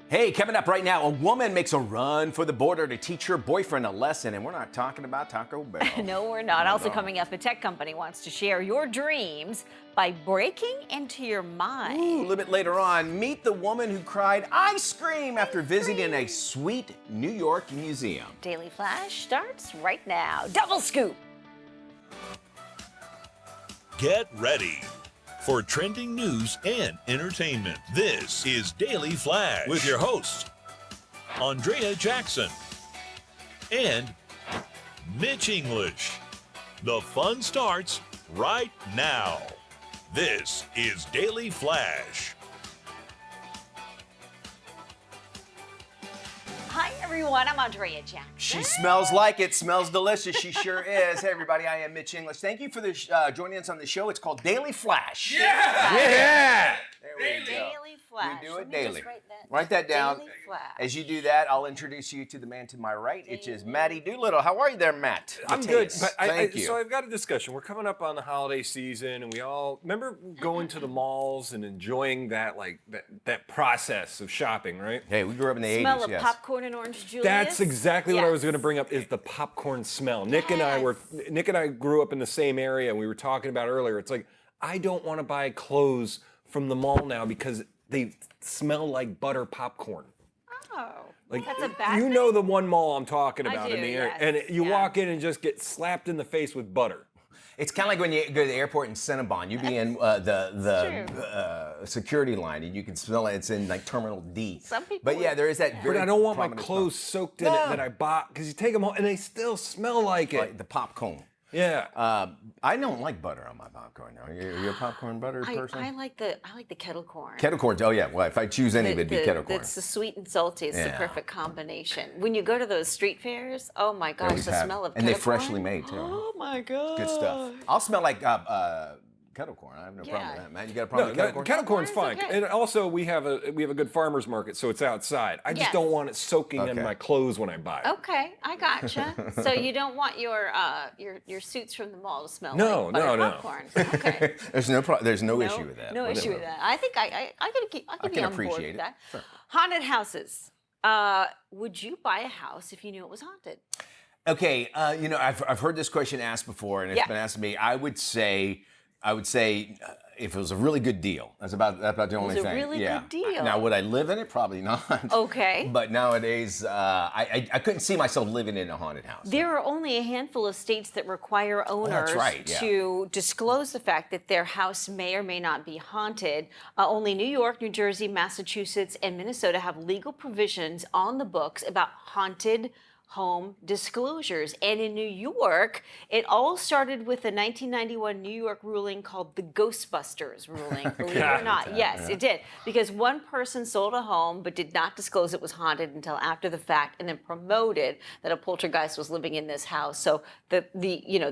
Hey, coming up right now, a woman makes a run for the border to teach her boyfriend a lesson, and we're not talking about Taco Bell. No, we're not. Also coming up, a tech company wants to share your dreams by breaking into your mind. Ooh, a little bit later on, meet the woman who cried ice cream after visiting a sweet New York museum. Daily Flash starts right now. Double scoop. Get ready for trending news and entertainment. This is Daily Flash with your host, Andrea Jackson and Mitch English. The fun starts right now. This is Daily Flash. Hi, everyone. I'm Andrea Jackson. She smells like it, smells delicious. She sure is. Hey, everybody, I am Mitch English. Thank you for joining us on the show. It's called Daily Flash. Yeah! There we go. Daily Flash. We do it Let me daily. just Write that down. Daily Flash. As you do that, I'll introduce you to the man to my right, which is Matty Doolittle. How are you there, Matt? I'm good. Mateus. But Thank you. So I've got a discussion. We're coming up on the holiday season, and we all remember going to the malls and enjoying that that process of shopping, right? Hey, we grew up in the Smell 80s, of yes. popcorn and orange Julius. That's exactly what I was Yes. going to bring up. Is the popcorn smell? Nick and I grew up in the same area, and we were talking about earlier. It's like I don't want to buy clothes from the mall now because they smell like butter popcorn. Oh, Like that's a bad you thing? know the one mall I'm talking I about do, in the area, yes. and you Yeah. walk in and just get slapped in the face with butter. It's kind of like when you go to the airport in Cinnabon. You be in the security line, and you can smell it. It's in like Terminal D. Some people But yeah, there is that very But I don't want my prominent clothes soaked in it that I bought because you take them home and they still smell like smell. it. Like the popcorn. Yeah. I don't like butter on my popcorn. Are you a popcorn butter person? I like the kettle corn. Kettle corn. Oh yeah. Well, if I choose any, it'd be kettle corn. It's the sweet and salty. It's the Yeah. perfect combination. When you go to those street fairs, oh my gosh, always the have. smell of And they kettle corn. freshly made, too. Oh my god. Good stuff. I'll smell like kettle corn. I have no problem Yeah. with that, man. You got a problem No, with kettle corn? kettle corn's Corn's fine, okay. and also we have a good farmers market, so it's outside. I just Yes. don't want it soaking in Okay. my clothes when I buy it. Okay, I gotcha. So you don't want your suits from the mall to smell No, like butter no. popcorn. Okay. There's no issue with that. No issue with that. I think I could be can on board appreciate with it. that. Sure. Haunted houses. Would you buy a house if you knew it was haunted? Okay, I've heard this question asked before, and it's Yeah. been asked to me. I would say, if it was a really good deal. That's about the only was a thing. really yeah. good deal. Now, would I live in it? Probably not. Okay. But nowadays, I couldn't see myself living in a haunted house. There are only a handful of states that require owners right, yeah. to disclose the fact that their house may or may not be haunted. Only New York, New Jersey, Massachusetts, and Minnesota have legal provisions on the books about haunted home disclosures. And in New York, it all started with a 1991 New York ruling called the Ghostbusters ruling, believe it or not. Yes, it did. Because one person sold a home but did not disclose it was haunted until after the fact, and then promoted that a poltergeist was living in this house. So the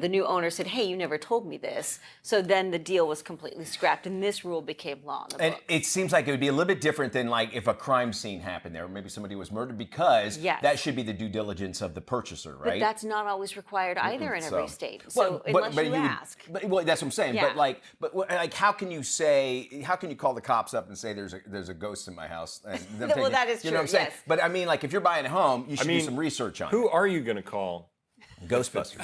new owner said, hey, you never told me this. So then the deal was completely scrapped, and this rule became law in the And book. it seems like it would be a little bit different than like if a crime scene happened there, or maybe somebody was murdered, because Yes. that should be the due diligence of the purchaser, right? But that's not always required either in every state. So Well, unless you would- ask. well, that's what I'm saying. Yeah. But how can you call the cops up and say there's a ghost in my house? And them Well, take it? that is You know what I'm true, saying? yes. But I mean, like if you're buying a home, you should do mean, some research on Who are you going to call? it. Ghostbusters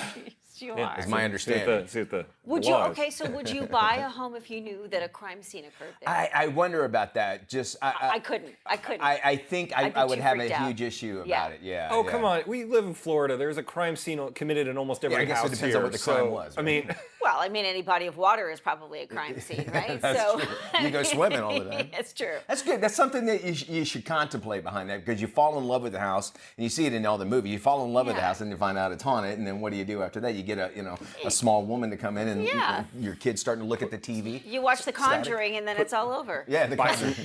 You Yeah, are. is my understanding. See what the Would you? law is. Okay, so would you buy a home if you knew that a crime scene occurred there? I wonder about that. I couldn't. I think I'd be I would too have a freaked out. huge issue Yeah. about it. Yeah. Oh, yeah. come on. We live in Florida. There's a crime scene committed in almost every I guess it house depends here. on what the crime so, was, I mean, Well, I mean, any body of water is probably a crime scene, right? That's so true. You go swimming all the time. It's true. That's good. That's something that you should contemplate behind that, because you fall in love with the house and you see it in all the movies. You fall in love with the Yeah. house and you find out it's haunted, and then what do you do after that? You get a small woman to come in, and Yeah. your kid's starting to look at the TV. You watch The Static. Conjuring, and then it's all over. Yeah, the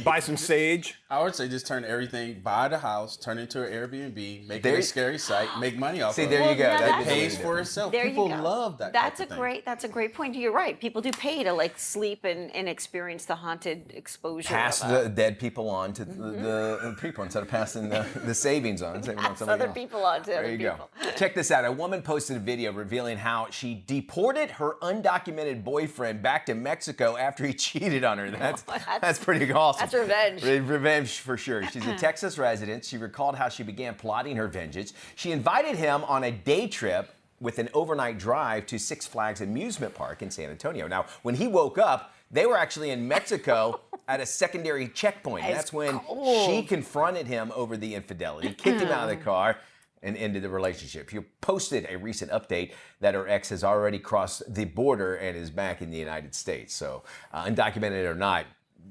buy some sage. I would say just turn everything, buy the house, turn it into an Airbnb, make There it you- a scary site, make money off See, of there it. you go. now That'd be that's- the way Pays to do for it. itself. There People you go. love that. That's type a of thing. great a great point. You're right. People do pay to like sleep and experience the haunted exposure. Pass of the dead people on to the people instead of passing the savings on. Saving on somebody other else. people on to There other you people. go. Check this out. A woman posted a video revealing how she deported her undocumented boyfriend back to Mexico after he cheated on her. That's pretty awesome. That's revenge. Revenge for sure. She's a Texas resident. She recalled how she began plotting her vengeance. She invited him on a day trip with an overnight drive to Six Flags amusement park in San Antonio. Now, when he woke up, they were actually in Mexico at a secondary checkpoint. That's when she confronted him over the infidelity, kicked him out of the car, and ended the relationship. She posted a recent update that her ex has already crossed the border and is back in the United States. So, undocumented or not,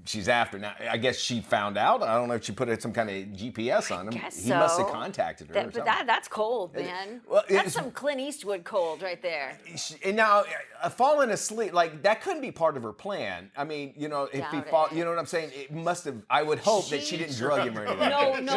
she's after. Now, I guess she found out. I don't know if she put some kind of GPS on him. Guess He must have so. contacted her. But or something. that's cold, man. Well, that's it's- some Clint Eastwood cold right there. And now, falling asleep, like that couldn't be part of her plan. I mean, if he Doubt fall, it. you know what I'm saying? It must have. I would hope that she didn't drug him or anything. No,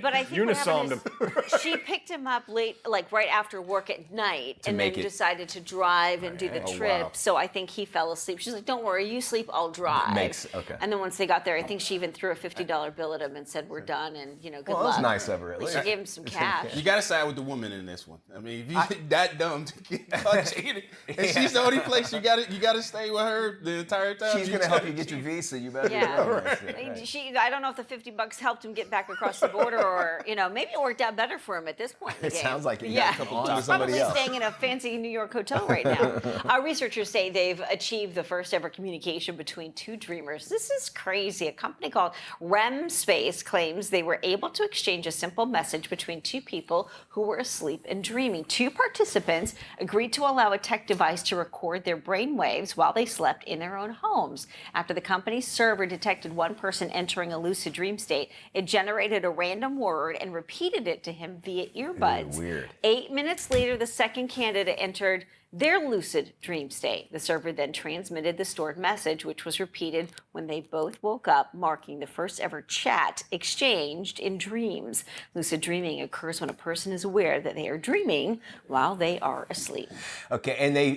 but I think what Unisomed happened is she picked him up late, like right after work at night, and then make it- decided to drive and do the Oh, trip. wow. So I think he fell asleep. She's like, "Don't worry, you sleep, I'll drive." Okay. And then once they got there, I think she even threw a $50 bill at him and said, "We're done," and good Well, luck. that's nice of her, at At least least. she gave him some cash. You gotta side with the woman in this one. I mean, if you that dumb to get caught cheating, and she's the only place you gotta stay with her the entire time. She's gonna help you get your visa. You better. Yeah. do it. I don't know if the $50 helped him get back across the border, or maybe it worked out better for him at this point in the It game. sounds like he got yeah. a couple He's times somebody probably else. staying in a fancy New York hotel right now. Our researchers say they've achieved the first ever communication between two dreamers. This is crazy. A company called REM Space claims they were able to exchange a simple message between two people who were asleep and dreaming. Two participants agreed to allow a tech device to record their brain waves while they slept in their own homes. After the company's server detected one person entering a lucid dream state, it generated a random word and repeated it to him via earbuds. Weird. 8 minutes later, the second candidate entered their lucid dream state. The server then transmitted the stored message, which was repeated when they both woke up, marking the first ever chat exchanged in dreams. Lucid dreaming occurs when a person is aware that they are dreaming while they are asleep. Okay, and they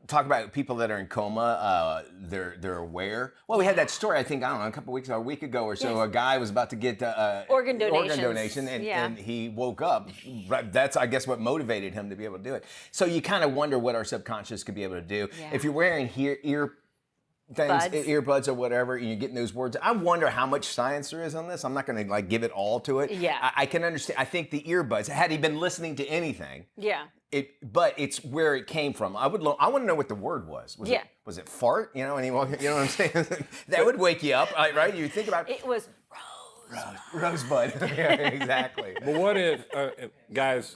talk about people that are in coma. They're aware. Well, we had that story. I think a week ago or so. Yes. A guy was about to get Organ donations. donation, Yeah. and he woke up. That's, I guess, what motivated him to be able to do it. So you kind of wonder what our subconscious could be able to do. Yeah. If you're wearing ear things, Buds. earbuds or whatever, and you're getting those words. I wonder how much science there is on this. I'm not going to give it all to it. Yeah. I can understand. I think the earbuds. Had he been listening to anything. Yeah. But it's where it came from. I want to know what the word was. Yeah. Was it fart? You know what I'm saying? That would wake you up, right? You think about It was rosebud. Yeah, exactly. But what if, guys,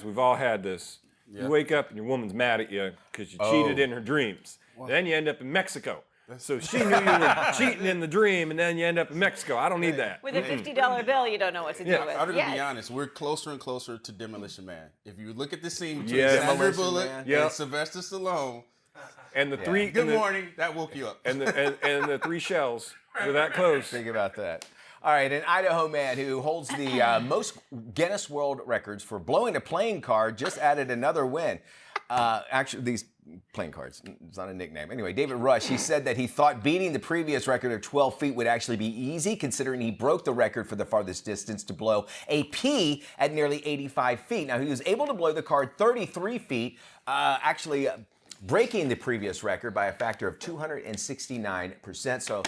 we've all had this. You wake up and your woman's mad at you because you cheated in her dreams. Then you end up in Mexico. So she knew you were cheating in the dream, and then you end up in Mexico. I don't need that. with a $50 bill you don't know what to do Yeah. with. I'm gonna Yes. be honest. We're closer and closer to Demolition Man. If you look at the scene between Yeah. Sandra Demolition Bullock Man. Yeah. and Sylvester Stallone, And the three. good and the, morning, that woke you up. And the three shells were that close. Think about that. All right, an Idaho man who holds the most Guinness World Records for blowing a playing card just added another win. Actually, these playing cards, it's not a nickname. Anyway, David Rush, he said that he thought beating the previous record of 12 feet would actually be easy, considering he broke the record for the farthest distance to blow a P at nearly 85 feet. Now, he was able to blow the card 33 feet, actually breaking the previous record by a factor of 269%. So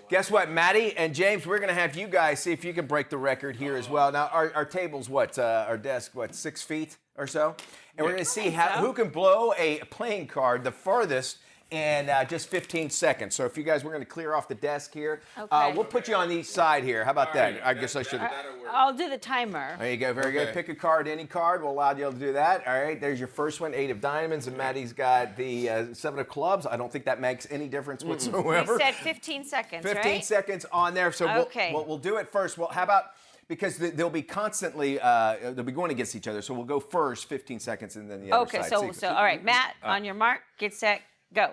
guess what, Maddie and James, we're going to have you guys see if you can break the record here as well. Now, our table's our desk, 6 feet or so? And we're going to see who can blow a playing card the farthest in just 15 seconds. So if you guys, we're going to clear off the desk here. Okay. We'll put you on each side here. How about that? I guess I should have. I'll do the timer. There you go. Very good. Okay. Pick a card, any card. We'll allow you to do that. All right. There's your first one, 8 of diamonds, and Maddie's got the 7 of clubs. I don't think that makes any difference whatsoever. We said 15 seconds, 15 right? seconds on there. So Okay. we'll do it first. Well, how about, because they'll be constantly, they'll be going against each other. So we'll go first, 15 seconds, and then the other Okay, side. so all right, Matt, on your mark, get set, go.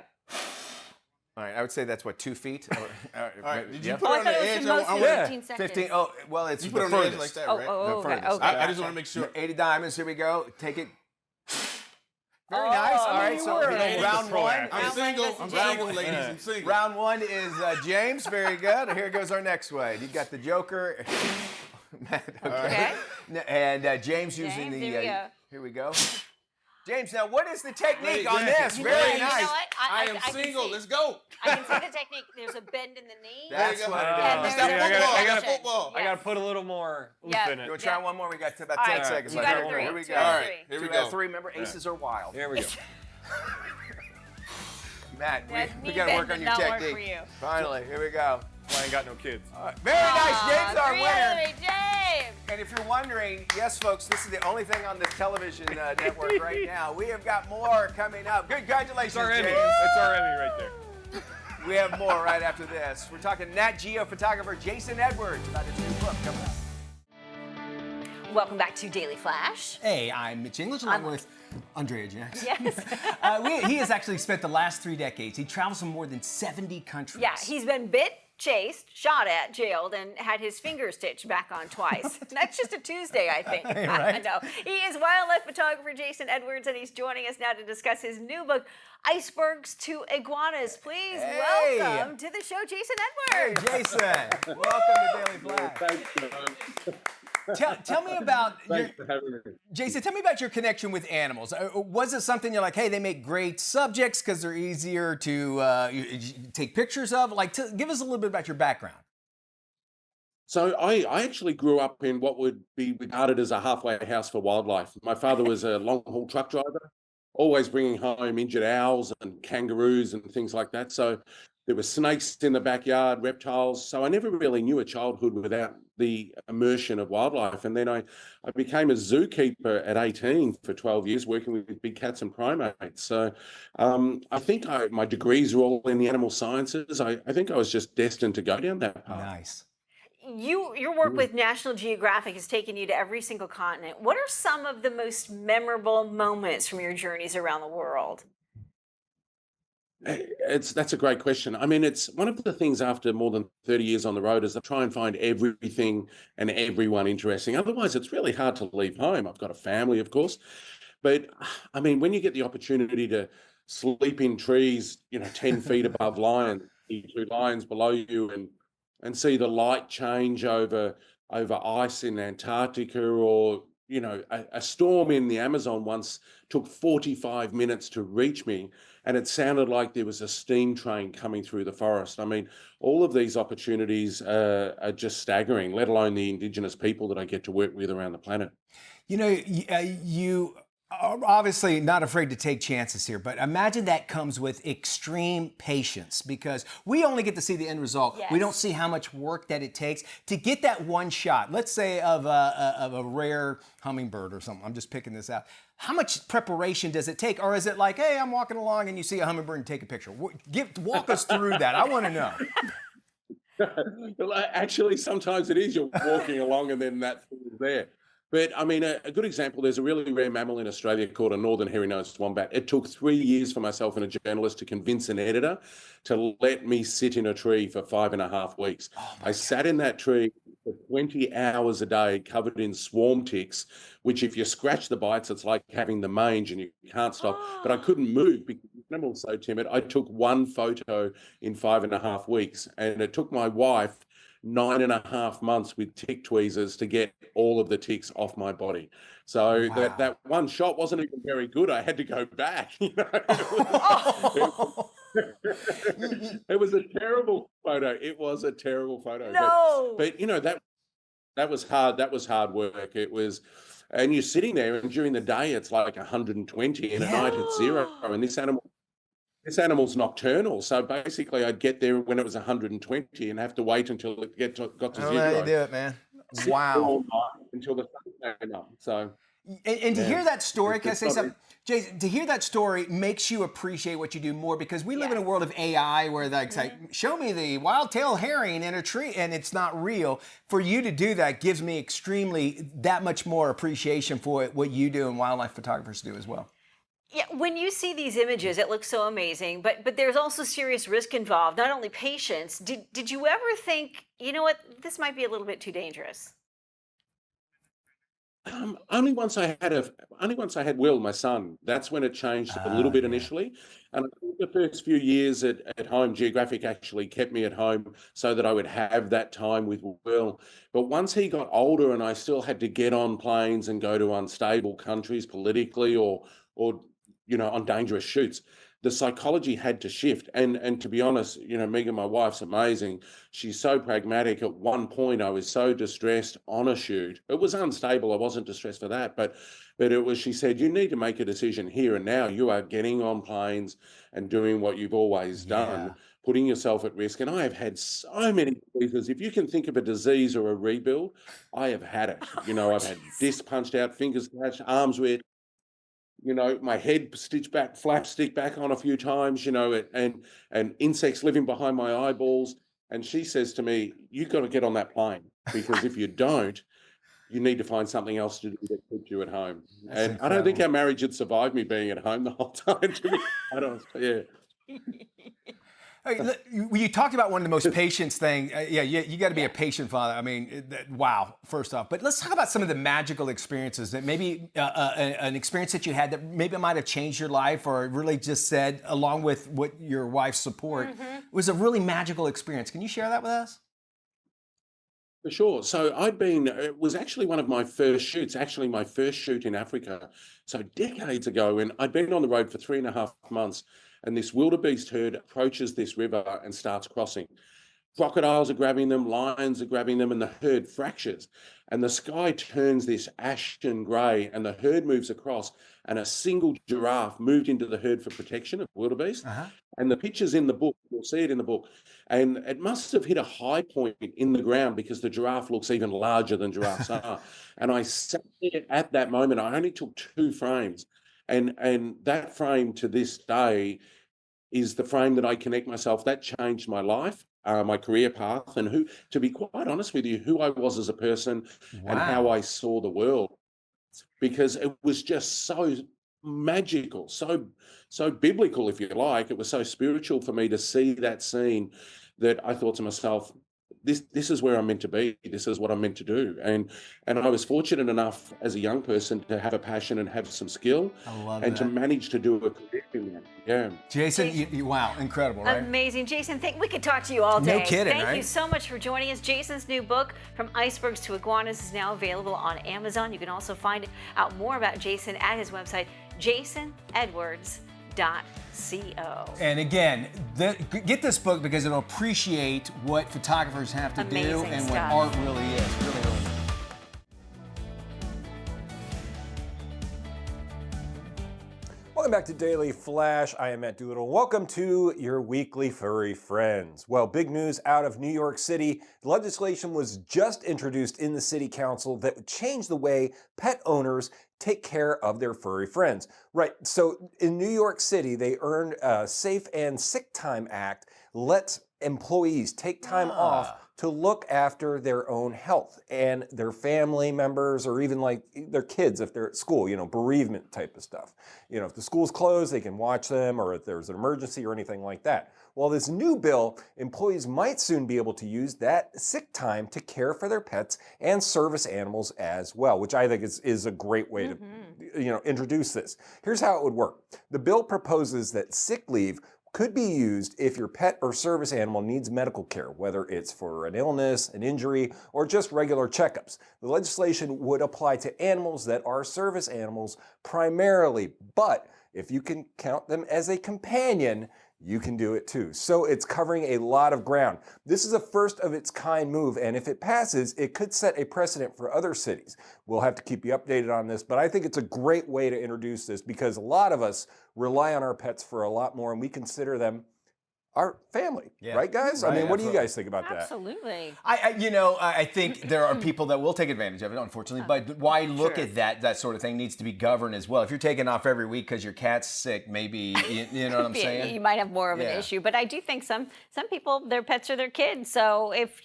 All right. I would say that's 2 feet. All right, did you yeah. put Oh, it I on thought the it was edge? the most I of want- 15 seconds. 15. Oh, well, it's You the put it on the edge furthest. like that, Oh, right? okay, furthest. okay. I just gotcha. want to make sure. 80 diamonds. Here we go. Take it. Very nice. All I mean, right, you so were you know, a little round one. proactive. I'm Round one single. goes to I'm James. single, ladies. I'm single. Round one is James. Very good. Here goes our next one. You got the Joker. Matt, okay. And James using James, the. here we go. Here we go. James, now what is the technique Wait, on wait. this? You Very know nice. what? I am can single. see- Let's go. I can see the technique. There's a bend in the knee. That's There you go. what it Yeah, is. there's It's a that football. position. I got football. I got to put a little more oomph Yeah. in it. You want to try Yeah. one more? We got about All 10 right, seconds. two left. out of Here three. Here we Two go. out All of right, three. here we Two out go. of three. Remember, aces are wild. Here we go. Matt, That we knee got to bend work on did your not work technique. for you. Finally, here we go. Well, I ain't got no kids. Very nice. James, our Three out of winner. three. James. And if you're wondering, yes, folks, this is the only thing on this television network right now. We have got more coming up. Congratulations, That's our Emmy. James. That's our Emmy right there. We have more right after this. We're talking Nat Geo photographer Jason Edwards about his new book coming up. Welcome back to Daily Flash. Hey, I'm Mitch English along with Andrea Jackson. Yes. He has actually spent the last 3 decades. He travels from more than 70 countries. Yeah, he's been bit, chased, shot at, jailed, and had his finger stitched back on twice. That's just a Tuesday, I think. I Right? know. He is wildlife photographer Jason Edwards, and he's joining us now to discuss his new book, Icebergs to Iguanas. Please Hey. welcome to the show, Jason Hey, Edwards. Jason. Welcome to Daily Flash. Thanks, Tell me about your, thanks for having me. Jason. Tell me about your connection with animals. Was it something you're like, hey, they make great subjects because they're easier to you take pictures of? Like, give us a little bit about your background. So I actually grew up in what would be regarded as a halfway house for wildlife. My father was a long haul truck driver, always bringing home injured owls and kangaroos and things like that. So there were snakes in the backyard, reptiles. So I never really knew a childhood without the immersion of wildlife. And then I became a zookeeper at 18 for 12 years, working with big cats and primates. So I think my degrees were all in the animal sciences. I think I was just destined to go down that path. Nice. Your work with National Geographic has taken you to every single continent. What are some of the most memorable moments from your journeys around the world? That's a great question. I mean, it's one of the things after more than 30 years on the road is I try and find everything and everyone interesting. Otherwise, it's really hard to leave home. I've got a family, of course. But I mean, when you get the opportunity to sleep in trees, 10 feet above lions, 2 lions below you and see the light change over ice in Antarctica or, a storm in the Amazon once took 45 minutes to reach me. And it sounded like there was a steam train coming through the forest. I mean, all of these opportunities are just staggering, let alone the Indigenous people that I get to work with around the planet. You are obviously not afraid to take chances here, but imagine that comes with extreme patience because we only get to see the end result. Yes. We don't see how much work that it takes to get that one shot. Let's say of a rare hummingbird or something. I'm just picking this out. How much preparation does it take? Or is it like, hey, I'm walking along and you see a hummingbird and take a picture? Walk us through that. I want to know. Well, actually, sometimes it is. You're walking along and then that thing is there. But I mean, a good example, there's a really rare mammal in Australia called a northern hairy-nosed wombat. It took 3 years for myself and a journalist to convince an editor to let me sit in a tree for 5.5 weeks. I sat in that tree for 20 hours a day, covered in swarm ticks, which if you scratch the bites, it's like having the mange and you can't stop. But I couldn't move because the animal's so timid. I took one photo in 5.5 weeks, and it took my wife 9.5 months with tick tweezers to get all of the ticks off my body. So that one shot wasn't even very good. I had to go back. It was a terrible photo. It was a terrible photo. No. But that was hard. That was hard work. It was, and you're sitting there, and during the day it's like 120, and at night it's 0. And this animal's nocturnal, so basically I'd get there when it was 120 and have to wait until it got to I don't know zero. how you do it, man. Wow. All night until the sun came up. So, And to hear that story, can I It's say just something? Jason, to hear that story makes you appreciate what you do more because we live in a world of AI where it's like, show me the wild-tailed herring in a tree and it's not real. For you to do that gives me extremely that much more appreciation for what you do and wildlife photographers do as well. Yeah, when you see these images, it looks so amazing, but there's also serious risk involved, not only patience. Did you ever think, you know what, this might be a little bit too dangerous? Only once I had Will, my son. That's when it changed a little bit initially. And I think the first few years at home, Geographic actually kept me at home so that I would have that time with Will. But once he got older and I still had to get on planes and go to unstable countries politically or on dangerous shoots, the psychology had to shift. And to be honest, Megan, my wife's amazing. She's so pragmatic. At one point, I was so distressed on a shoot. It was unstable. I wasn't distressed for that, but it was. She said, "You need to make a decision here and now. You are getting on planes and doing what you've always done, putting yourself at risk." And I have had so many diseases. If you can think of a disease or a rebuild, I have had it. I've had disc punched out, fingers slashed, arms ripped. My head stitched back, flap stick back on a few times, and insects living behind my eyeballs. And she says to me, "You've got to get on that plane, because if you don't, you need to find something else to do that keeps you at home." And I don't think our marriage had survived me being at home the whole time, to be honest. Yeah. Hey, you talked about one of the most patience thing. You got to be a patient father. I mean, wow, first off. But let's talk about some of the magical experiences that maybe an experience that you had that maybe might have changed your life, or really just said, along with what your wife's support, was a really magical experience. Can you share that with us? For sure. So it was actually one of my first shoots, actually my first shoot in Africa. So decades ago, and I'd been on the road for 3.5 months, and this wildebeest herd approaches this river and starts crossing. Crocodiles are grabbing them, lions are grabbing them, and the herd fractures. And the sky turns this ashen grey, and the herd moves across, and a single giraffe moved into the herd for protection of wildebeest. And the picture's in the book. You'll see it in the book. And it must have hit a high point in the ground, because the giraffe looks even larger than giraffes are. And I sat there at that moment. I only took 2 frames. And that frame to this day is the frame that I connect myself. That changed my life, my career path, and to be quite honest with you, who I was as a person and how I saw the world. Because it was just so magical, so biblical, if you like. It was so spiritual for me to see that scene, that I thought to myself, this is where I'm meant to be. This is what I'm meant to do. And I was fortunate enough as a young person to have a passion and have some skill, and to manage to do a career in that. Yeah. Jason, wow, incredible, right? Amazing. Jason, we could talk to you all day. No kidding, Thank right? you so much for joining us. Jason's new book, From Icebergs to Iguanas, is now available on Amazon. You can also find out more about Jason at his website, jasonedwards.co. And again, get this book, because it'll appreciate what photographers have to do and what art really is. Really. Welcome back to Daily Flash. I am Matt Doolittle. Welcome to your weekly furry friends. Well, big news out of New York City. Legislation was just introduced in the city council that would change the way pet owners take care of their furry friends. Right, so in New York City, they earned a Safe and Sick Time Act, lets employees take time off to look after their own health and their family members, or even like their kids if they're at school, bereavement type of stuff. If the school's closed, they can watch them, or if there's an emergency or anything like that. Well, this new bill, employees might soon be able to use that sick time to care for their pets and service animals as well, which I think is a great way to introduce this. Here's how it would work. The bill proposes that sick leave could be used if your pet or service animal needs medical care, whether it's for an illness, an injury, or just regular checkups. The legislation would apply to animals that are service animals primarily, but if you can count them as a companion, you can do it too. So it's covering a lot of ground. This is a first of its kind move, and if it passes, it could set a precedent for other cities. We'll have to keep you updated on this, but I think it's a great way to introduce this, because a lot of us rely on our pets for a lot more, and we consider them our family, right, guys? Right, I mean, what do you guys think about that? Absolutely. I think there are people that will take advantage of it, unfortunately. But why look at that sort of thing needs to be governed as well. If you're taking off every week because your cat's sick, maybe you know what I'm saying. You might have more of an issue, but I do think some people, their pets are their kids. So if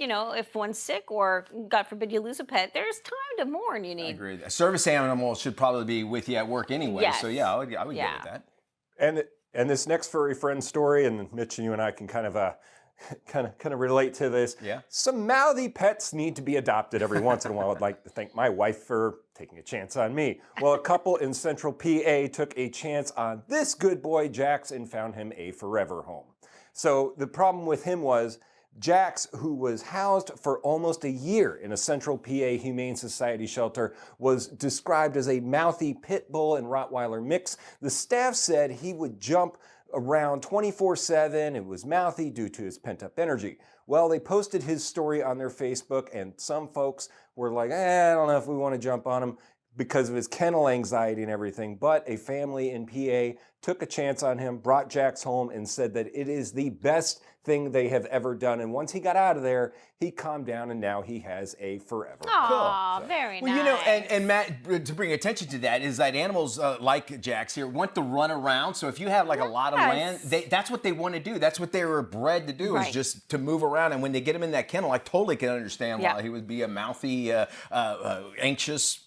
one's sick, or God forbid you lose a pet, there's time to mourn. You need. I agree. A service animal should probably be with you at work anyway. Yes. So I would go with that. And this next furry friend story, and Mitch and you and I can kind of kind of relate to this. Yeah. Some mouthy pets need to be adopted every once in a while. I'd like to thank my wife for taking a chance on me. Well, a couple in Central PA took a chance on this good boy, Jax, and found him a forever home. So the problem with him was Jax, who was housed for almost a year in a Central PA Humane Society shelter, was described as a mouthy pit bull and Rottweiler mix. The staff said he would jump around 24/7 and was mouthy due to his pent-up energy. Well, they posted his story on their Facebook, and some folks were like, I don't know if we want to jump on him because of his kennel anxiety and everything. But a family in PA took a chance on him, brought Jax home, and said that it is the best thing they have ever done. And once he got out of there, he calmed down, and now he has a forever. Aw, very Well, nice. you know, and Matt, to bring attention to that, is that animals like Jax here want to run around. So if you have like a lot of land, that's what they want to do. That's what they were bred to do, is Right. just to move around. And when they get him in that kennel, I totally can understand Yeah. why he would be a mouthy, anxious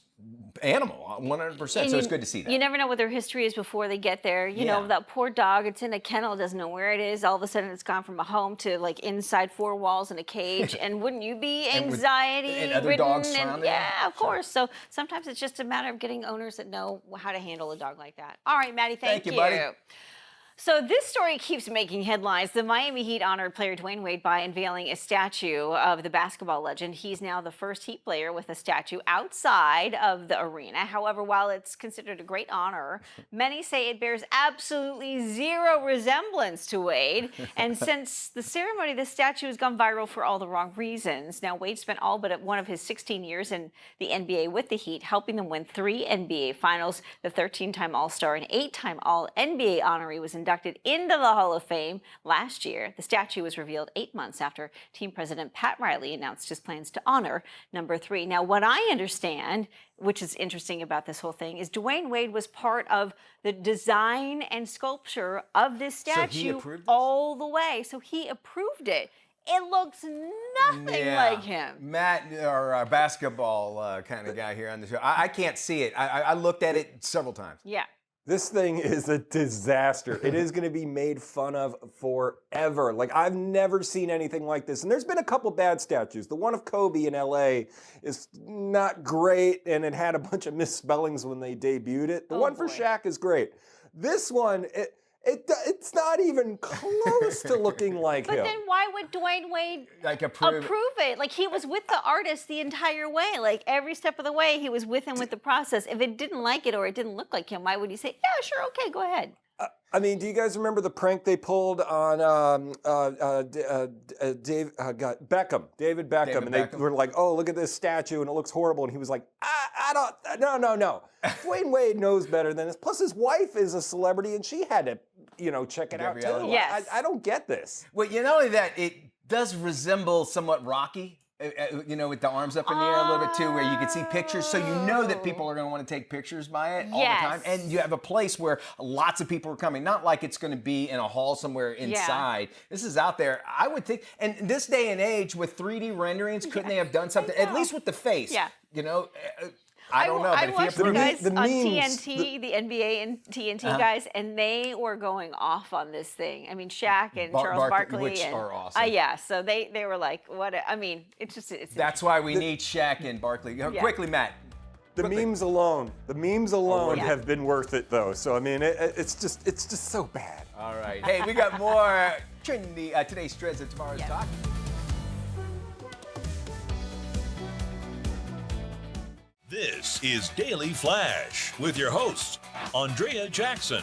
animal, 100%. And So it's good to see that. You never know what their history is before they get there. You Yeah. know, that poor dog, it's in a kennel, doesn't know where it is. All of a sudden, it's gone from a home to like inside four walls in a cage. And wouldn't you be And with- anxiety and other ridden? dogs surrounding them? Yeah, of course. So sometimes it's just a matter of getting owners that know how to handle a dog like that. All right, Maddie, thank you, buddy. So this story keeps making headlines. The Miami Heat honored player Dwayne Wade by unveiling a statue of the basketball legend. He's now the first Heat player with a statue outside of the arena. However, while it's considered a great honor, many say it bears absolutely zero resemblance to Wade. And since the ceremony, the statue has gone viral for all the wrong reasons. Now, Wade spent all but one of his 16 years in the NBA with the Heat, helping them win 3 NBA Finals. The 13-time All-Star and 8-time All-NBA honoree was inducted into the Hall of Fame last year. The statue was revealed 8 months after team president Pat Riley announced his plans to honor number 3. Now, what I understand, which is interesting about this whole thing, is Dwayne Wade was part of the design and sculpture of this statue approved this? all the way. So he approved it. It looks nothing like him. Matt, our basketball kind of guy here on the show, I can't see it. I looked at it several times. Yeah. This thing is a disaster. It is going to be made fun of forever. Like, I've never seen anything like this. And there's been a couple bad statues. The one of Kobe in LA is not great, and it had a bunch of misspellings when they debuted it. The one for boy. Shaq is great. This one, it's not even close to looking like But him. then why would Dwayne Wade Like approve it? Like, he was with the artist the entire way. Like, every step of the way, he was with him with the process. If it didn't like it or it didn't look like him, why would he say, yeah, sure, okay, go ahead? I mean, do you guys remember the prank they pulled on David Beckham? David And they Beckham. were like, "Oh, look at this statue, and it looks horrible." And he was like, "I don't, no. Dwayne Wade knows better than this. Plus, his wife is a celebrity, and she had to, check it out too. reality. Yes. I don't get this. Well, not only that, it does resemble somewhat Rocky. With the arms up in the air a little bit too, where you can see pictures, so you know that people are going to want to take pictures by it all the time. Yes. And you have a place where lots of people are coming, not like it's going to be in a hall somewhere inside. This is out there. I would think, and this day and age with 3D renderings, couldn't they have done something at least with the face? Yeah. I don't know. I But if watched you the approve guys the on memes, TNT, the NBA and TNT guys, and they were going off on this thing. I mean, Shaq and Charles Barkley. which and, are awesome. Yeah, so they were like, what? I mean, it's that's why we need Shaq and Barkley. Quickly, Matt. The memes alone yeah. have been worth it, though. So I mean, it's just so bad. All right. Hey, we got more trendy today's trends and tomorrow's talk. This is Daily Flash with your hosts, Andrea Jackson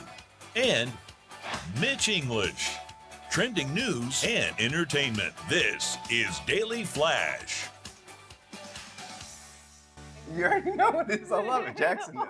and Mitch English. Trending news and entertainment. This is Daily Flash. You already know what it is. I love it. Jackson does.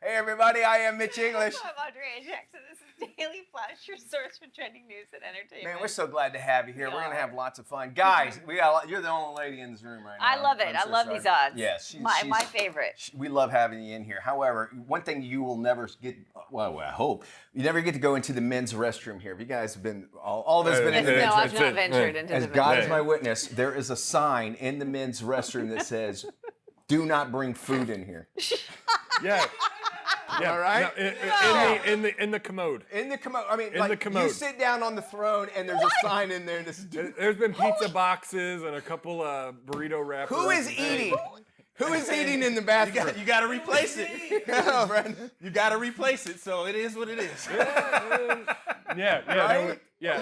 Hey, everybody. I am Mitch English. I'm Andrea Jackson. This is Daily Flash, your source for trending news and entertainment. Man, we're so glad to have you here. We We're going to are. have lots of fun. Guys, you're the only lady in this room right now. I love it. I'm I so love sorry. these odds. Yes. my favorite. We love having you in here. However, one thing you will never get, well, I hope, you never get to go into the men's restroom here. If you guys have been, all of us been in the men's No, I've restroom. not ventured into As the God men's is my witness, there is a sign in the men's restroom that says, "Do not bring food in here." Yeah. Yeah, All right? no, in the commode. In the commode. I mean, In like the commode. you sit down on the throne and there's a sign in there. There's been pizza boxes and a couple burrito wrappers. Who is eating? Who is eating in the bathroom? You got to replace it. Oh, Brandon. You got to replace it. So it is what it is. Yeah, Right? yeah.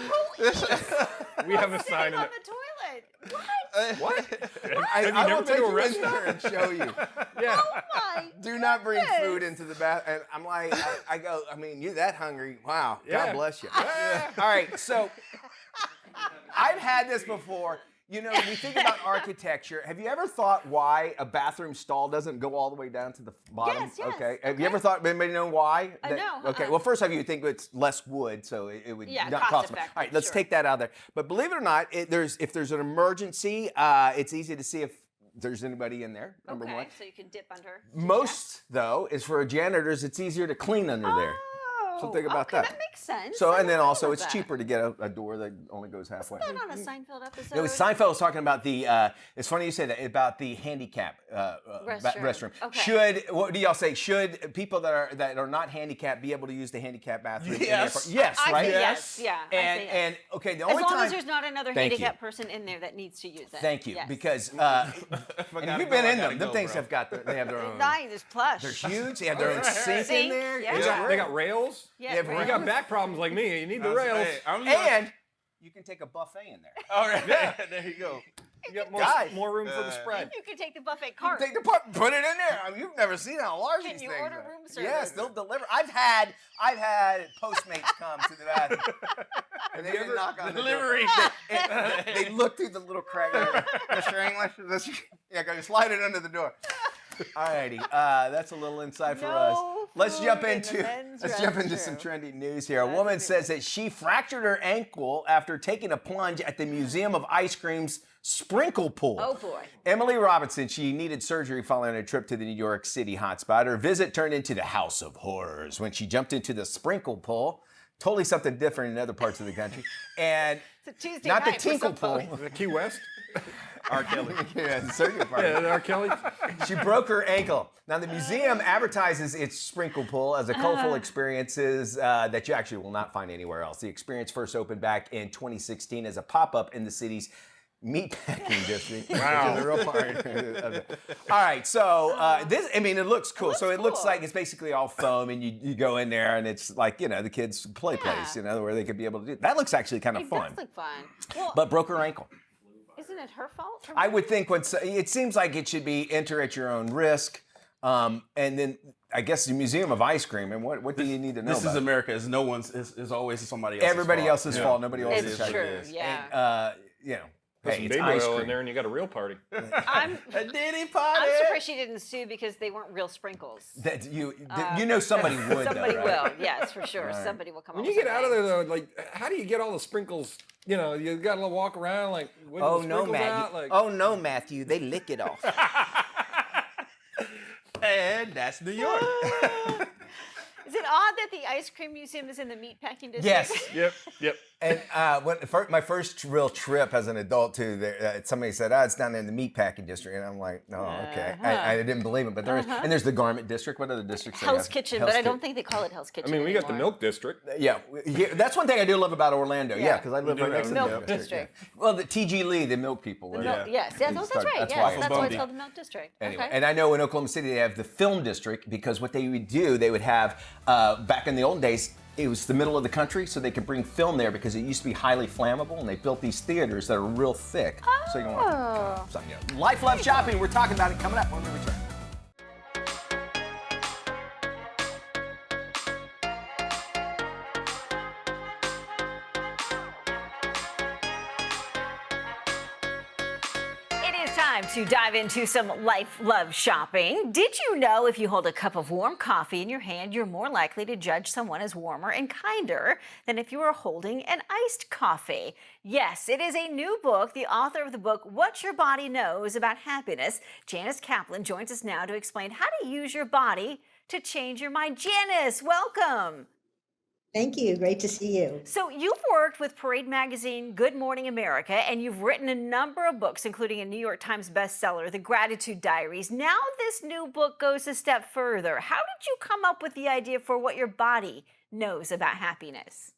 We have a sign in on it. the toilet. What? What? I Have you will never been take to a you in restaurant? there and show you. Yeah. Oh my. Do not bring goodness. food into the bath. And I'm like, I go, I mean, you're that hungry. Wow. Yeah. God bless you. All right. So I've had this before. You know, we think about architecture. Have you ever thought why a bathroom stall doesn't go all the way down to the bottom? Yes, yes. Okay. Have you ever thought, anybody know why? No, Okay. Well, first off, you would think it's less wood, so it would Yeah, not cost cost much. effective, All right, let's sure. take that out of there. But believe it or not, if there's an emergency, it's easy to see if there's anybody in there, number Okay, one. so you can dip under. Most, though, is for janitors, it's easier to clean under there. So think about okay, that. That makes sense. So, I and then never thought also of it's that. cheaper to get a door that only goes halfway. Wasn't that on a Seinfeld episode? It was Seinfeld was talking about the. It's funny you say that about the handicap restroom. Okay. Should what do y'all say? Should people that are not handicapped be able to use the handicap bathroom? in their Yes. par- yes, I right. say yes. Yeah. I And say yes. and okay, the as only long time. as there's not another Thank you. handicapped person in there that needs to use it. Thank you, Yes. because and gotta if you've go, been I in gotta them, them go, things bro. have got they have their own. Nice, it's plush. They're huge. They have their own sink in Sink, there. yeah. It's They got great. rails. Yeah, Yeah, right. You got back problems like me. You need the rails. Hey, I'm And you can take a buffet in there. All right. There you go. You got Guys. more room for the spread. You can take the buffet cart. Take the part, put it in there. I mean, you've never seen how large Can these you things order are. room Yes, service? they'll deliver. I've had Postmates come to the bathroom, and they didn't knock on Delivery. the door. They look through the little crack. Mr. English, yeah, go slide it under the door. Alrighty, that's a little insight for us. No Let's food jump in the into men's some restroom. trending news here. A That's woman a good says that she fractured her ankle after taking a plunge at the Museum of Ice Cream's sprinkle pool. Oh, boy. Emily Robinson, she needed surgery following a trip to the New York City hotspot. Her visit turned into the House of Horrors when she jumped into the sprinkle pool. Totally something different in other parts of the country. And It's a Tuesday not the night for tinkle some pool. The Key West. R. Kelly. Yeah, the surgery part. Yeah, R. Kelly. She broke her ankle. Now, the museum advertises its sprinkle pool as a colorful experiences that you actually will not find anywhere else. The experience first opened back in 2016 as a pop-up in the city's meatpacking district. Wow. Which is a real part of it. All right, so this, I mean, it looks cool. So it looks cool. like it's basically all foam, and you go in there, and it's like, you know, the kids' play place, you know, where they could be able to do. That looks actually kind of It fun. does look fun. Well, But broke her ankle. isn't it her fault? I would think it seems like it should be enter at your own risk. And then I guess the Museum of Ice Cream. And what do you need to know This about is it? America. It's no one's. It's always somebody else's Everybody fault. else's fault. Nobody else It's is trying to true, do this. yeah. And, you know, Put hey, some it's baby ice oil cream. in there, and you got a real party. I'm A Diddy party. I'm surprised she didn't sue because they weren't real sprinkles. That you know somebody would. Somebody though, right? will, yes, for sure. Somebody will come When up you with get out of something. there, though, like, how do you get all the sprinkles? You know, you got to walk around like with Oh the no, sprinkles Matthew. out. Like, Oh no, Matthew. They lick it off. And that's New York. Is it odd that the ice cream museum is in the meatpacking district? Yes. Yep. And my first real trip as an adult too, somebody said, "Oh, it's down in the meatpacking district," and I'm like, "Oh, okay." I didn't believe it, but there is, and there's the garment district. What other districts? they Hell's have? Kitchen, Hell's but I don't Ki- think they call it Hell's Kitchen I mean, we got the anymore. milk district. Yeah, that's one thing I do love about Orlando. Yeah, Yeah. because I live right next to the Milk milk district. Yeah. Well, the T.G. Lee, the milk people. The live milk, there. yes, They that's started- right. that's Yes, why. that's why it's Bundy. called the milk district. Anyway, Okay. and I know in Oklahoma City they have the film district because what they would do, they would have back in the old days. It was the middle of the country, so they could bring film there because it used to be highly flammable, and they built these theaters that are real thick. So you don't want to. You know. Life, love, shopping. We're talking about it coming up when we return. It is time to dive into some life love shopping. Did you know if you hold a cup of warm coffee in your hand, you're more likely to judge someone as warmer and kinder than if you were holding an iced coffee? Yes, it is a new book. The author of the book, What Your Body Knows About Happiness, Janice Kaplan, joins us now to explain how to use your body to change your mind. Janice, welcome. Thank you. Great to see you. So you've worked with Parade Magazine, Good Morning America, and you've written a number of books, including a New York Times bestseller, The Gratitude Diaries. Now this new book goes a step further. How did you come up with the idea for what your body knows about happiness?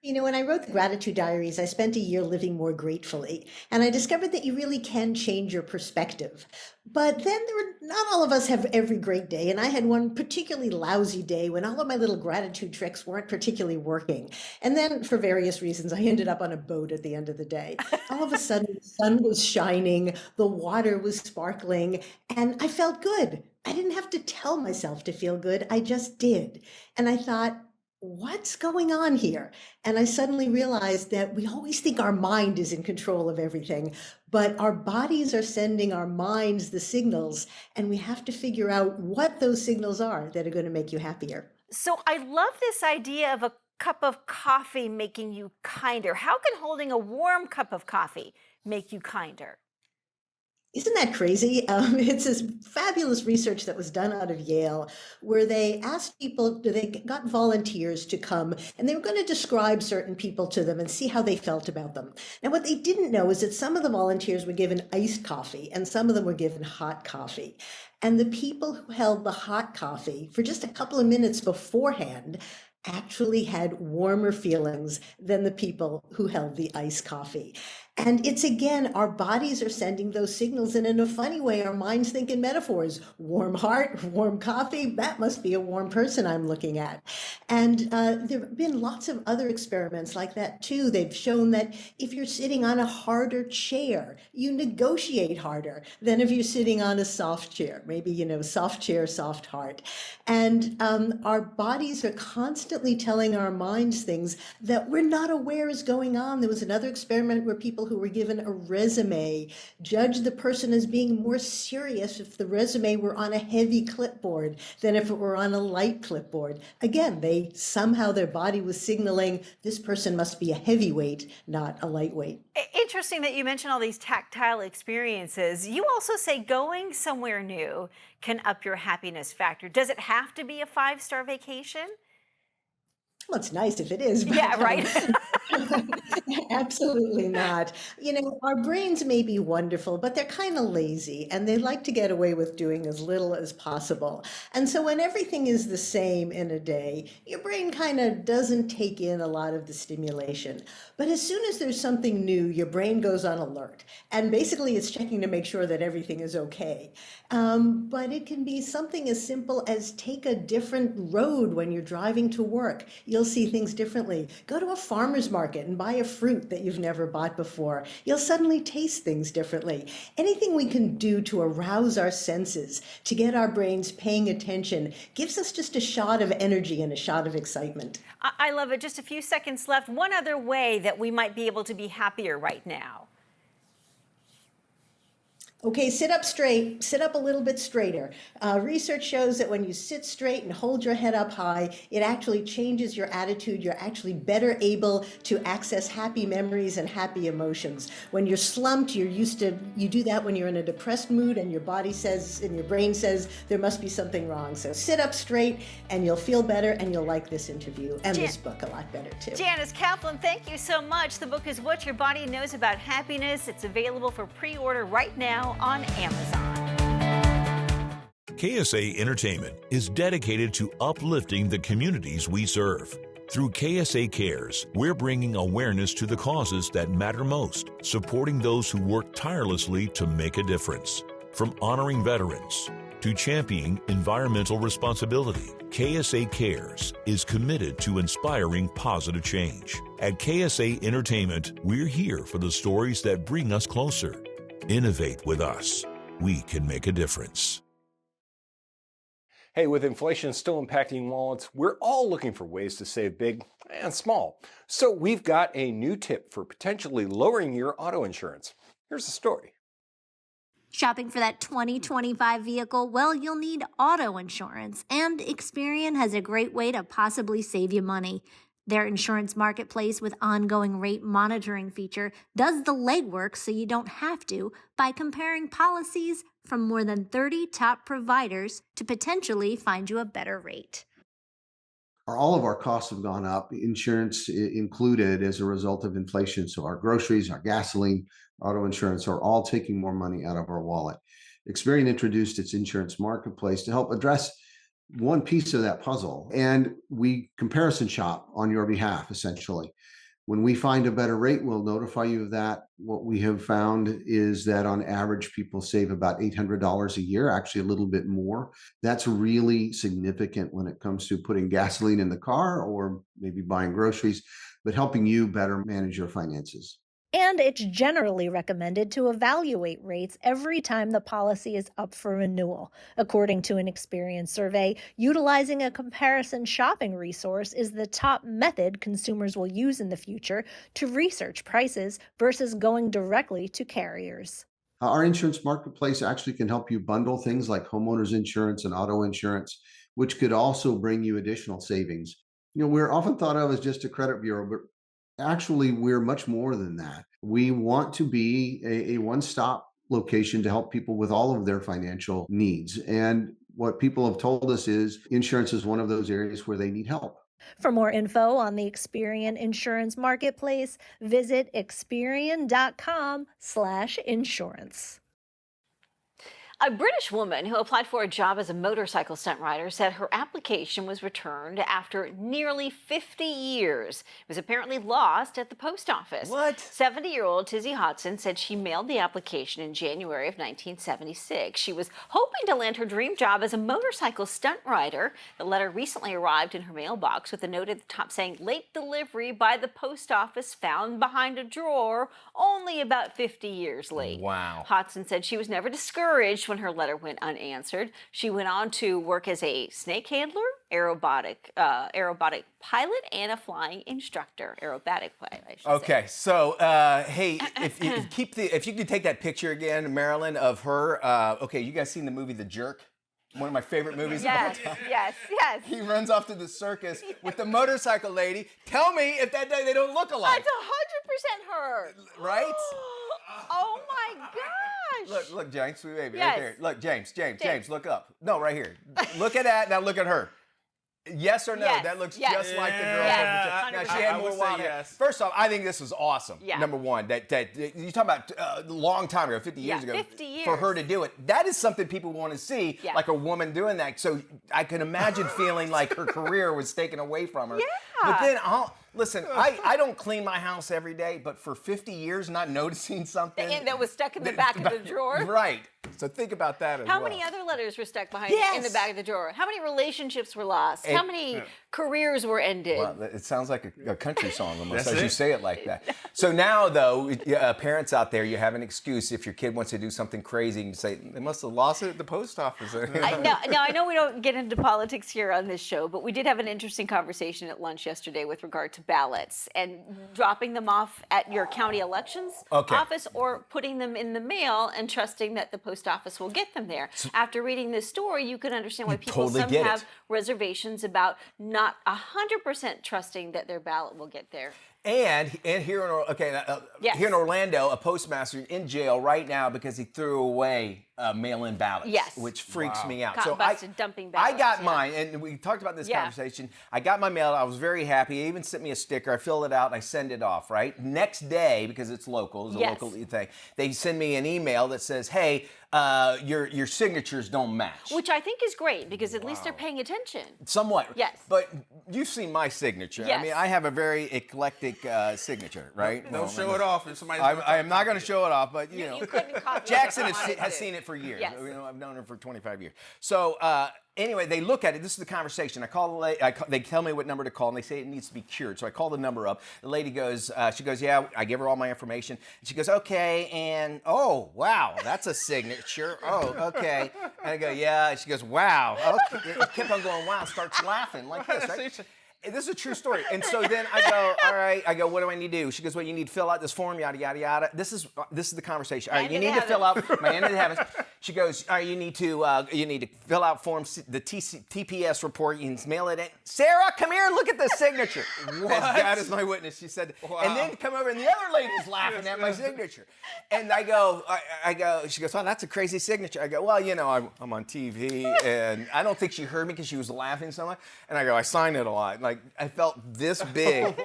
You know, when I wrote the Gratitude Diaries, I spent a year living more gratefully, and I discovered that you really can change your perspective. But then not all of us have every great day, and I had one particularly lousy day when all of my little gratitude tricks weren't particularly working. And then, for various reasons, I ended up on a boat at the end of the day. All of a sudden, the sun was shining, the water was sparkling, and I felt good. I didn't have to tell myself to feel good, I just did. And I thought, what's going on here? And I suddenly realized that we always think our mind is in control of everything, but our bodies are sending our minds the signals, and we have to figure out what those signals are that are going to make you happier. So I love this idea of a cup of coffee making you kinder. How can holding a warm cup of coffee make you kinder? Isn't that crazy? It's this fabulous research that was done out of Yale, where they asked people, they got volunteers to come, and they were going to describe certain people to them and see how they felt about them. Now, what they didn't know is that some of the volunteers were given iced coffee, and some of them were given hot coffee. And the people who held the hot coffee for just a couple of minutes beforehand actually had warmer feelings than the people who held the iced coffee. And it's, again, our bodies are sending those signals, and in a funny way, our minds think in metaphors. Warm heart, warm coffee, that must be a warm person I'm looking at. And there have been lots of other experiments like that, too. They've shown that if you're sitting on a harder chair, you negotiate harder than if you're sitting on a soft chair. Maybe, soft chair, soft heart. And our bodies are constantly telling our minds things that we're not aware is going on. There was another experiment where people who were given a resume judged the person as being more serious if the resume were on a heavy clipboard than if it were on a light clipboard. Again, their body was signaling this person must be a heavyweight, not a lightweight. Interesting that you mentioned all these tactile experiences. You also say going somewhere new can up your happiness factor. Does it have to be a 5-star vacation? Well, it's nice if it is. But, yeah, right. Absolutely not. Our brains may be wonderful, but they're kind of lazy, and they like to get away with doing as little as possible. And so when everything is the same in a day, your brain kind of doesn't take in a lot of the stimulation. But as soon as there's something new, your brain goes on alert. And basically, it's checking to make sure that everything is okay. But it can be something as simple as take a different road when you're driving to work. You'll see things differently. Go to a farmer's market and buy a fruit that you've never bought before. You'll suddenly taste things differently. Anything we can do to arouse our senses, to get our brains paying attention, gives us just a shot of energy and a shot of excitement. I love it. Just a few seconds left. One other way that we might be able to be happier right now. Okay, sit up straight, sit up a little bit straighter. Research shows that when you sit straight and hold your head up high, it actually changes your attitude. You're actually better able to access happy memories and happy emotions. When you're slumped, you do that when you're in a depressed mood, and your body says, and your brain says, there must be something wrong. So sit up straight and you'll feel better, and you'll like this interview and this book a lot better too. Janice Kaplan, thank you so much. The book is What Your Body Knows About Happiness. It's available for pre-order right now on Amazon. KSA Entertainment is dedicated to uplifting the communities we serve. Through KSA Cares, we're bringing awareness to the causes that matter most, supporting those who work tirelessly to make a difference. From honoring veterans to championing environmental responsibility, KSA Cares is committed to inspiring positive change. At KSA Entertainment, we're here for the stories that bring us closer. Innovate with us. We can make a difference. Hey, with inflation still impacting wallets, we're all looking for ways to save big and small. So we've got a new tip for potentially lowering your auto insurance. Here's the story. Shopping for that 2025 vehicle? Well, you'll need auto insurance, and Experian has a great way to possibly save you money. Their insurance marketplace with ongoing rate monitoring feature does the legwork so you don't have to by comparing policies from more than 30 top providers to potentially find you a better rate. all of our costs have gone up, insurance included, as a result of inflation. So our groceries, our gasoline, auto insurance are all taking more money out of our wallet. Experian introduced its insurance marketplace to help address one piece of that puzzle. And we comparison shop on your behalf, essentially. When we find a better rate, we'll notify you of that. What we have found is that on average, people save about $800 a year, actually a little bit more. That's really significant when it comes to putting gasoline in the car or maybe buying groceries, but helping you better manage your finances. And it's generally recommended to evaluate rates every time the policy is up for renewal. According to an Experian survey, utilizing a comparison shopping resource is the top method consumers will use in the future to research prices versus going directly to carriers. Our insurance marketplace actually can help you bundle things like homeowners insurance and auto insurance, which could also bring you additional savings. We're often thought of as just a credit bureau, but actually, we're much more than that. We want to be a one-stop location to help people with all of their financial needs. And what people have told us is insurance is one of those areas where they need help. For more info on the Experian Insurance Marketplace, visit Experian.com/insurance. A British woman who applied for a job as a motorcycle stunt rider said her application was returned after nearly 50 years. It was apparently lost at the post office. What? 70-year-old Tizzy Hodson said she mailed the application in January of 1976. She was hoping to land her dream job as a motorcycle stunt rider. The letter recently arrived in her mailbox with a note at the top saying, "Late delivery by the post office found behind a drawer, only about 50 years late." Wow. Hodson said she was never discouraged when her letter went unanswered. She went on to work as a snake handler, aerobatic pilot, and a flying instructor. Aerobatic pilot, I should Okay, say. so hey, if you could take that picture again, Marilyn, of her. Okay, you guys seen the movie The Jerk? One of my favorite movies of all Yes, time. yes. He runs off to the circus with the motorcycle lady. Tell me if that day they don't look alike. That's 100% her. Right? Oh my gosh. Look, James, sweet baby, Yes. right there. Look, James, look up. No, right here. Look at that. Now look at her. Yes or no? Yes, That looks yes. just like the girl. Yes, Now, she 100%. had I more would say wild hair. yes. First off, I think this is awesome. Yeah. Number one, that you talk about a long time ago, 50 years Yeah, ago, 50 years. for her to do it. That is something people want to see, Yeah. like a woman doing that. So I can imagine feeling like her career was taken away from her. Yeah. But then, listen, I don't clean my house every day, but for 50 years not noticing something. And that was stuck in the back of the drawer. Right. So think about that as How well. many other letters were stuck behind Yes. in the back of the drawer? How many relationships were lost? How many careers were ended? Well, it sounds like a country song almost That's as you it. say it like that. So now, though, parents out there, you have an excuse if your kid wants to do something crazy. You can say, they must have lost it at the post office. I know we don't get into politics here on this show, but we did have an interesting conversation at lunch yesterday with regard to ballots and dropping them off at your county elections office or putting them in the mail and trusting that the post office will get them there. After reading this story, you can understand why people totally some get it. have reservations about not 100% trusting that their ballot will get there. And here Yes. in Orlando, a postmaster in jail right now because he threw away mail-in ballots. Yes. Which freaks me out. Caught busted dumping ballots, I got yeah. mine, and we talked about this Yeah. conversation. I got my mail. I was very happy. He even sent me a sticker. I filled it out, and I send it off. Right next day, because it's local, it's a Yes. local thing. They send me an email that says, "Hey, your signatures don't match." Which I think is great because at least they're paying attention. Somewhat. Yes. But you've seen my signature. I Yes. mean, I have a very eclectic signature, right? Don't show it off. If somebody's I am not going to show it off, but you know, You couldn't copy Jackson it if you wanted has to. seen it for years. Yes. You know, I've known her for 25 years. So anyway, they look at it. This is the conversation. I call the lady. They tell me what number to call, and they say it needs to be cured. So I call the number up. The lady goes. She goes, "Yeah." I give her all my information. And she goes, "Okay." And oh, wow, that's a signature. Oh, okay. And I go, "Yeah." And she goes, "Wow." Okay. It kept on going. Wow. Starts laughing like this, right? This is a true story. And so then I go, all right. I go, what do I need to do? She goes, well, you need to fill out this form, yada, yada, yada. This is the conversation. All right, Hand you in need to heaven. fill out my end of the heavens. she goes, you need to fill out the TPS report. You can mail it in. Sarah, come here and look at the signature. What? God is my witness. She said, and then come over, and the other lady's laughing at my signature. And I go, she goes, oh, that's a crazy signature. I go, well, you know, I'm on TV, and I don't think she heard me because she was laughing so much. And I go, I sign it a lot. Like, I felt this big.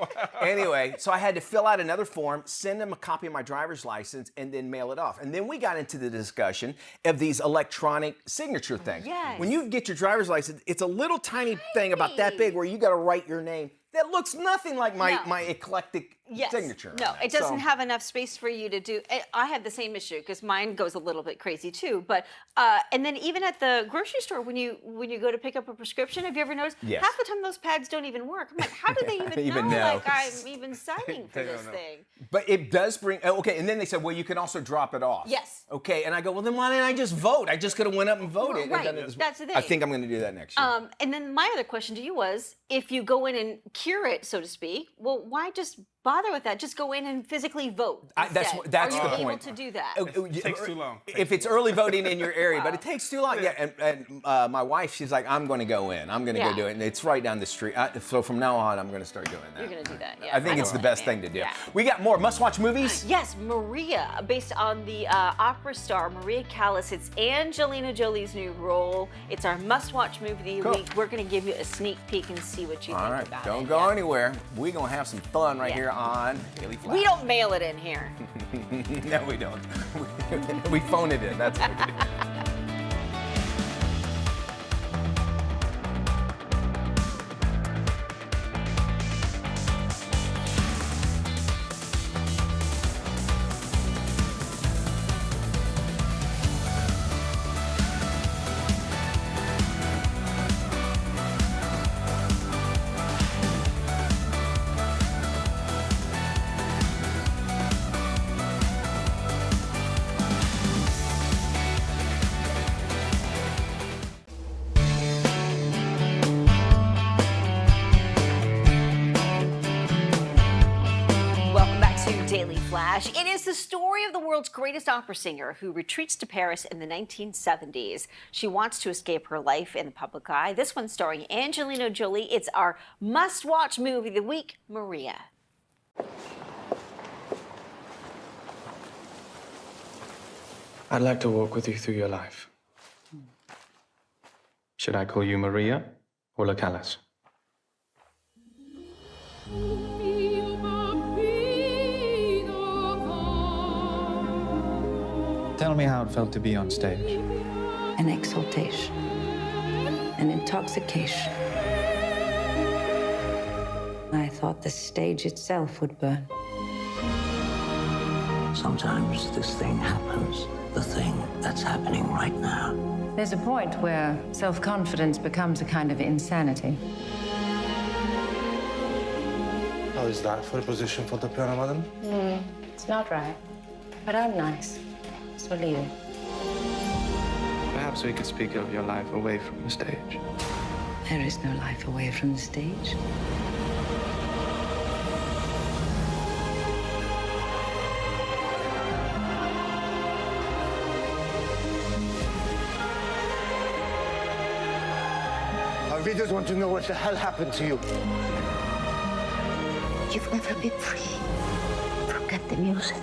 Anyway, so I had to fill out another form, send them a copy of my driver's license, and then mail it off. And then we got into the discussion of these electronic signature things. Yes. When you get your driver's license, it's a little tiny thing about that big where you got to write your name. That looks nothing like my eclectic signature. No, it doesn't have enough space for you to do. I had the same issue because mine goes a little bit crazy too. But and then even at the grocery store, when you go to pick up a prescription, have you ever noticed? Yes. Half the time those pads don't even work. I'm like, how do they even know? Like I'm even signing for this thing. But it does bring. Okay, and then they said, well, you can also drop it off. Yes. Okay, and I go, well, then why didn't I just vote? I just could have went up and voted. Right. And done it That's the thing. I think I'm going to do that next year. And then my other question to you was, if you go in and cure it, so to speak, well, why just bother with that? Just go in and physically vote. That's Are the you able point. to do that? It takes too long. If it's early voting in your area, but it takes too long. Yeah, and my wife, she's like, I'm going to go in. I'm going to go do it. And it's right down the street. So from now on, I'm going to start doing that. You're going to do that, yeah. I think it's the best thing to do. Yeah. We got more must-watch movies. Yes, Maria, based on the opera star Maria Callas. It's Angelina Jolie's new role. It's our must-watch movie of the week. We're going to give you a sneak peek and see what you think about it. Don't go anywhere. We're going to have some fun right here on Daily Flash. We don't mail it in here. No, we don't. We phone it in. That's what we do. Daily Flash. It is the story of the world's greatest opera singer who retreats to Paris in the 1970s. She wants to escape her life in the public eye. This one starring Angelina Jolie. It's our must-watch movie of the week, Maria. I'd like to walk with you through your life. Should I call you Maria or La Callas? Tell me how it felt to be on stage. An exaltation, an intoxication. I thought the stage itself would burn. Sometimes this thing happens, the thing that's happening right now. There's a point where self-confidence becomes a kind of insanity. How is that for a position for the piano, madam? It's not right, but I'm nice. So leave it. Perhaps we could speak of your life away from the stage. There is no life away from the stage. Our readers want to know what the hell happened to you. You've never been free. Forget the music.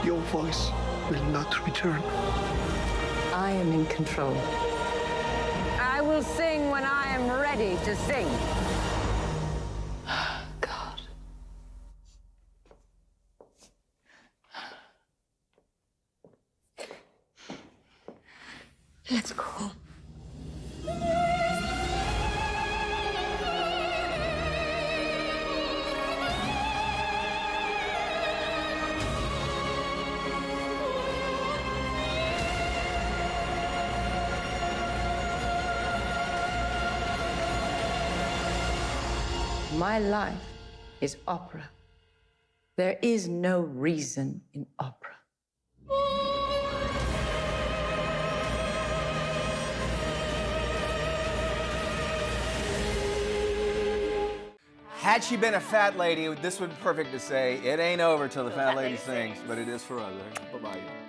Your voice will not return. I am in control. I will sing when I am ready to sing. God. Let's go. My life is opera. There is no reason in opera. Had she been a fat lady, this would be perfect to say, it ain't over till the fat lady sings, but it is for others. Bye-bye.